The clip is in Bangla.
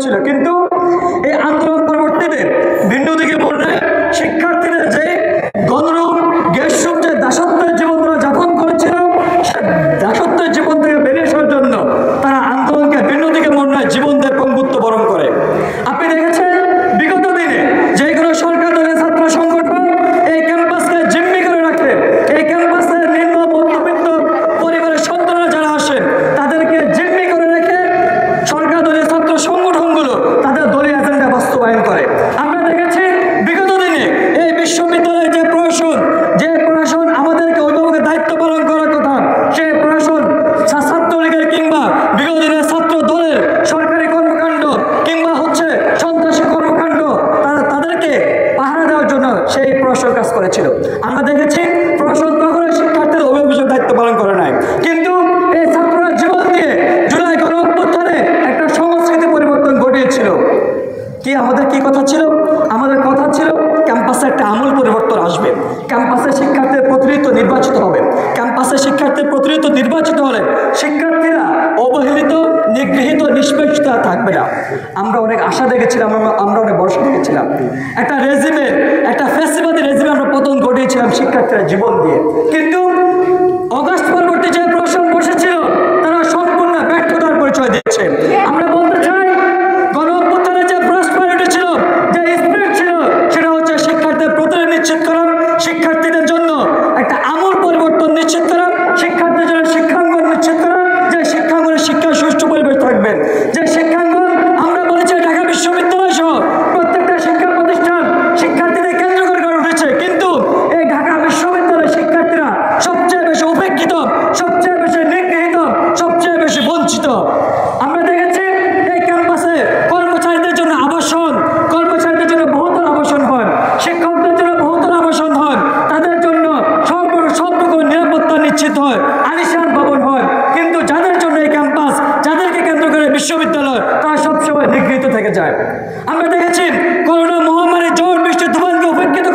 ছিল, কিন্তু এই আন্দোলন পরবর্তীতে ভিন্ন দিকে বললে শিক্ষার্থীদের যে গণরুম গ্যাসরুম যে দাসত্বের জীবন তারা যাপন করেছিল, দাসত্বের জীবন থেকে বেরিয়ে আসার জন্য তারা আন্দোলনকে ভিন্ন দিকে মনে হয় জীবন দিয়ে পঙ্গুত্ব বরণ করে। আপনি দেখেছেন বিগত দিনে যে কোনো সরকার দলের ছাত্র সংগঠন এই ক্যাম্পাসকে জিম্মি করে রাখে, এই ক্যাম্পাসে নিম্ন মধ্যবিত্ত পরিবারের সন্তানরা যারা আসেন তাদেরকে জিম্মি করে রেখে সরকার দলের ছাত্র সংগঠনগুলো তাদের দলীয় এজেন্ডা বাস্তবায়ন করে। আমরা দেখেছি বিগত দিনে এই বিশ্ববিদ্যালয়ের যে প্রশাসন আমাদেরকে অভিভাবকের দায়িত্ব পালন করার কথা, সেই প্রশাসন ছাত্রলীগের কিংবা বিগত দিনের ছাত্র দলের সরকারি কর্মকাণ্ড কিংবা সন্ত্রাসী কর্মকাণ্ড তাদেরকে পাহারা দেওয়ার জন্য সেই প্রশাসন কাজ করেছিল। আমরা দেখেছি প্রশাসন কখনো শিক্ষার্থীদের অভিভাবকের দায়িত্ব পালন করে নাই, কিন্তু এই ছাত্ররা জীবন দিয়ে জুলাই গণঅভ্যুত্থানে একটা সংস্কৃতি পরিবর্তন ঘটিয়েছিল। আমাদের কি কথা ছিল? আমাদের কথা ছিল ক্যাম্পাসে একটা আমূল পরিবর্তন আসবে, ক্যাম্পাসে শিক্ষার্থীর প্রতিনিধিত্ব নির্বাচিত হবে, ক্যাম্পাসে শিক্ষার্থীর প্রতিনিধিত্ব নির্বাচিত হলে শিক্ষার্থীরা অবহেলিত, নিগৃহীত, নিষ্পেষিত থাকবে না। আমরা অনেক আশা দেখেছিলাম, আমরা অনেক ভরসা দেখেছিলাম। একটা রেজিমের, একটা ফ্যাসিবাদী রেজিমে আমরা পতন ঘটিয়েছিলাম শিক্ষার্থীরা জীবন দিয়ে, কিন্তু অগাস্ট পরবর্তী যে প্রশাসন বসেছিল তারা সম্পূর্ণ ব্যর্থতার পরিচয় দিচ্ছে। আমরা বলতে চাই গণঅভ্যুত্থানের যে প্রসপারিটি ছিল, যে স্পিরিট ছিল, সেটা হচ্ছে শিক্ষার্থীদের প্রতিনিধি নিশ্চিত করা, শিক্ষার্থীদের জন্য একটা আমূল পরিবর্তন নিশ্চিত করা, শিক্ষার্থীদের জন্য শিক্ষাঙ্গন নিশ্চিত করা, যে শিক্ষাঙ্গনের শিক্ষার সুষ্ঠু পরিবেশ থাকবে, যে শিক্ষাঙ্গন আমরা বলেছি ঢাকা বিশ্ববিদ্যালয় সহ প্রত্যেকটা শিক্ষা প্রতিষ্ঠান শিক্ষার্থীদের কেন্দ্র করে গড়ে উঠেছে, কিন্তু এই ঢাকা বিশ্ববিদ্যালয়ের শিক্ষার্থীরা সবচেয়ে বেশি উপেক্ষিত, সবচেয়ে বেশি নিগৃহীত, সবচেয়ে বেশি বঞ্চিত। আমরা দেখেছি এই ক্যাম্পাসে কর্মচারীদের জন্য আবাসন, কর্মচারীদের জন্য বহুতল আবাসন হয়, শিক্ষকদের জন্য বহুতল আবাসন হয়, তাদের জন্য সব রকম নিরাপত্তা নিশ্চিত হয়, আলিশান ভবন হয়, কিন্তু যাদের জন্য এই ক্যাম্পাস, যাদেরকে কেন্দ্র করে বিশ্ববিদ্যালয়, তারা সবসময় নিগৃহীত থেকে যায়। আমরা দেখেছি করোনা মহামারী ঝড় বৃষ্টি তুফানকে উপেক্ষিত